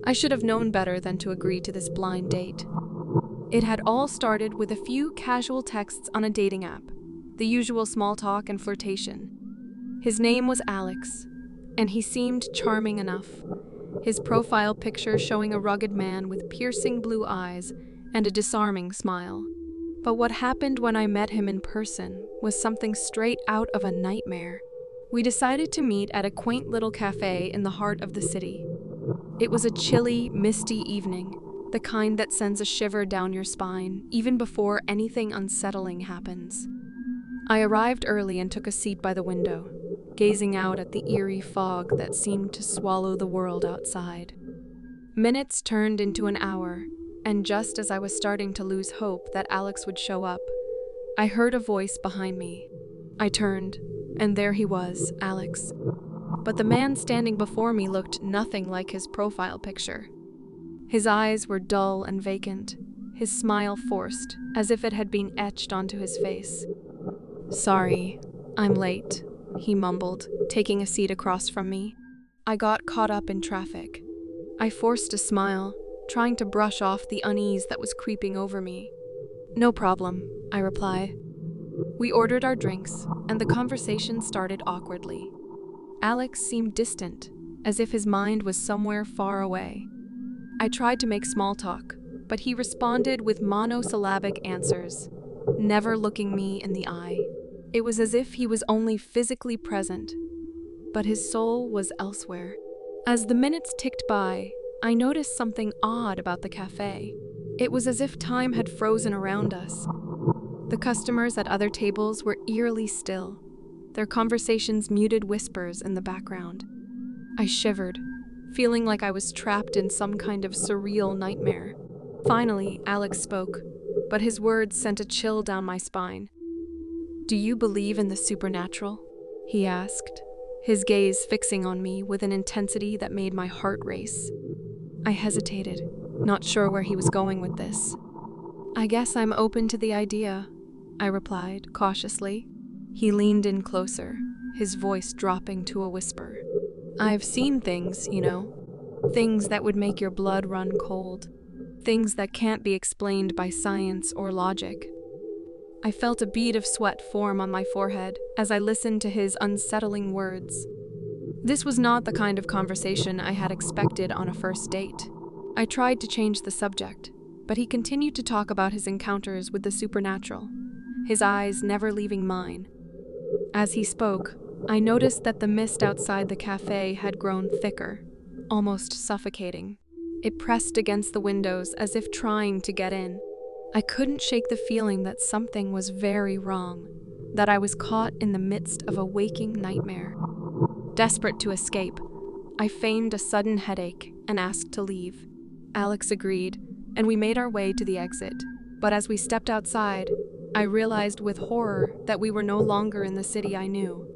I should have known better than to agree to this blind date. It had all started with a few casual texts on a dating app, the usual small talk and flirtation. His name was Alex, and he seemed charming enough, his profile picture showing a rugged man with piercing blue eyes and a disarming smile. But what happened when I met him in person was something straight out of a nightmare. We decided to meet at a quaint little cafe in the heart of the city. It was a chilly, misty evening, the kind that sends a shiver down your spine, even before anything unsettling happens. I arrived early and took a seat by the window, gazing out at the eerie fog that seemed to swallow the world outside. Minutes turned into an hour, and just as I was starting to lose hope that Alex would show up, I heard a voice behind me. I turned, and there he was, Alex. But the man standing before me looked nothing like his profile picture. His eyes were dull and vacant, his smile forced, as if it had been etched onto his face. "Sorry, I'm late," he mumbled, taking a seat across from me. I got caught up in traffic. I forced a smile, trying to brush off the unease that was creeping over me. "No problem," I replied. We ordered our drinks, and the conversation started awkwardly. Alex seemed distant, as if his mind was somewhere far away. I tried to make small talk, but he responded with monosyllabic answers, never looking me in the eye. It was as if he was only physically present, but his soul was elsewhere. As the minutes ticked by, I noticed something odd about the cafe. It was as if time had frozen around us. The customers at other tables were eerily still, their conversations muted whispers in the background. I shivered, feeling like I was trapped in some kind of surreal nightmare. Finally, Alex spoke, but his words sent a chill down my spine. "Do you believe in the supernatural?" he asked, his gaze fixing on me with an intensity that made my heart race. I hesitated, not sure where he was going with this. "I guess I'm open to the idea," I replied, cautiously. He leaned in closer, his voice dropping to a whisper. "I've seen things, you know. Things that would make your blood run cold. Things that can't be explained by science or logic." I felt a bead of sweat form on my forehead as I listened to his unsettling words. This was not the kind of conversation I had expected on a first date. I tried to change the subject, but he continued to talk about his encounters with the supernatural, his eyes never leaving mine. As he spoke, I noticed that the mist outside the cafe had grown thicker, almost suffocating. It pressed against the windows as if trying to get in. I couldn't shake the feeling that something was very wrong, that I was caught in the midst of a waking nightmare. Desperate to escape, I feigned a sudden headache and asked to leave. Alex agreed, and we made our way to the exit. But as we stepped outside, I realized with horror that we were no longer in the city I knew.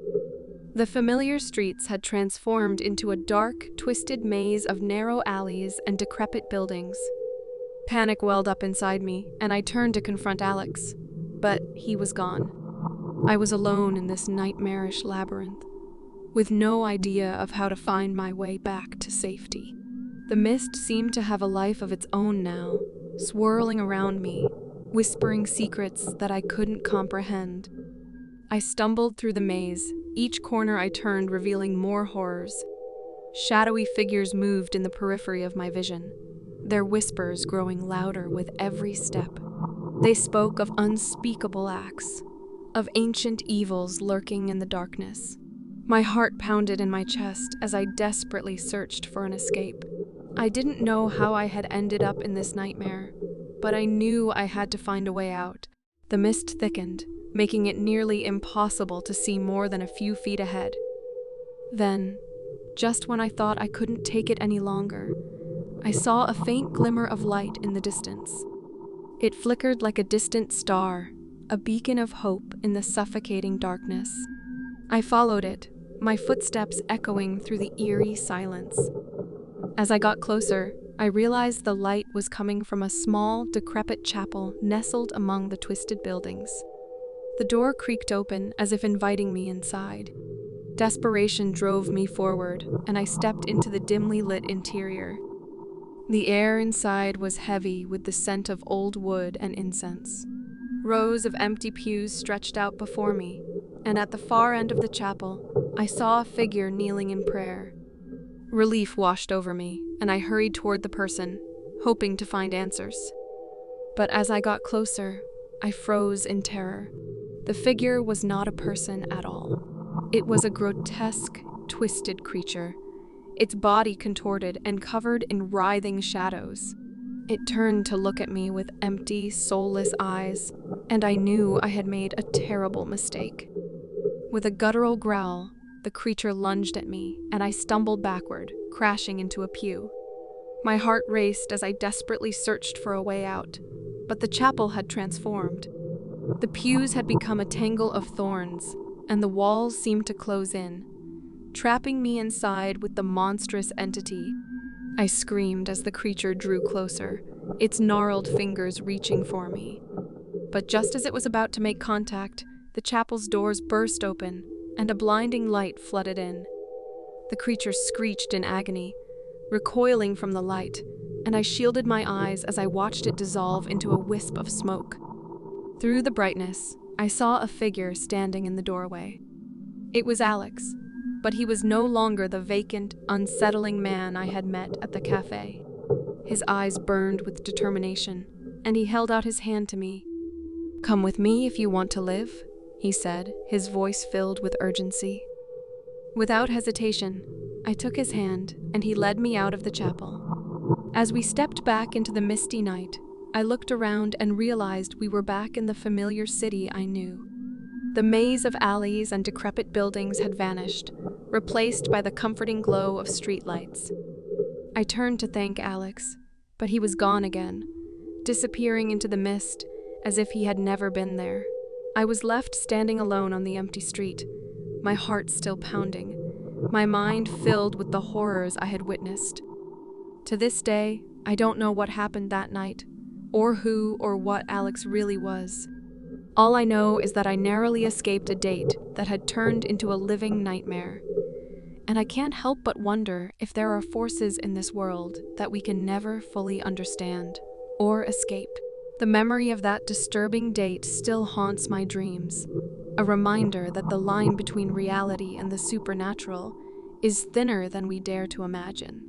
The familiar streets had transformed into a dark, twisted maze of narrow alleys and decrepit buildings. Panic welled up inside me, and I turned to confront Alex, but he was gone. I was alone in this nightmarish labyrinth, with no idea of how to find my way back to safety. The mist seemed to have a life of its own now, swirling around me, whispering secrets that I couldn't comprehend. I stumbled through the maze, each corner I turned revealing more horrors. Shadowy figures moved in the periphery of my vision, their whispers growing louder with every step. They spoke of unspeakable acts, of ancient evils lurking in the darkness. My heart pounded in my chest as I desperately searched for an escape. I didn't know how I had ended up in this nightmare, but I knew I had to find a way out. The mist thickened, making it nearly impossible to see more than a few feet ahead. Then, just when I thought I couldn't take it any longer, I saw a faint glimmer of light in the distance. It flickered like a distant star, a beacon of hope in the suffocating darkness. I followed it, my footsteps echoing through the eerie silence. As I got closer, I realized the light was coming from a small, decrepit chapel nestled among the twisted buildings. The door creaked open as if inviting me inside. Desperation drove me forward, and I stepped into the dimly lit interior. The air inside was heavy with the scent of old wood and incense. Rows of empty pews stretched out before me, and at the far end of the chapel, I saw a figure kneeling in prayer. Relief washed over me, and I hurried toward the person, hoping to find answers. But as I got closer, I froze in terror. The figure was not a person at all. It was a grotesque, twisted creature, its body contorted and covered in writhing shadows. It turned to look at me with empty, soulless eyes, and I knew I had made a terrible mistake. With a guttural growl, the creature lunged at me, and I stumbled backward, crashing into a pew. My heart raced as I desperately searched for a way out, but the chapel had transformed. The pews had become a tangle of thorns, and the walls seemed to close in, trapping me inside with the monstrous entity. I screamed as the creature drew closer, its gnarled fingers reaching for me. But just as it was about to make contact, the chapel's doors burst open, and a blinding light flooded in. The creature screeched in agony, recoiling from the light, and I shielded my eyes as I watched it dissolve into a wisp of smoke. Through the brightness, I saw a figure standing in the doorway. It was Alex, but he was no longer the vacant, unsettling man I had met at the cafe. His eyes burned with determination, and he held out his hand to me. "Come with me if you want to live," he said, his voice filled with urgency. Without hesitation, I took his hand, and he led me out of the chapel. As we stepped back into the misty night, I looked around and realized we were back in the familiar city I knew. The maze of alleys and decrepit buildings had vanished, replaced by the comforting glow of streetlights. I turned to thank Alex, but he was gone again, disappearing into the mist as if he had never been there. I was left standing alone on the empty street, my heart still pounding, my mind filled with the horrors I had witnessed. To this day, I don't know what happened that night, or who or what Alex really was. All I know is that I narrowly escaped a date that had turned into a living nightmare. And I can't help but wonder if there are forces in this world that we can never fully understand or escape. The memory of that disturbing date still haunts my dreams, a reminder that the line between reality and the supernatural is thinner than we dare to imagine.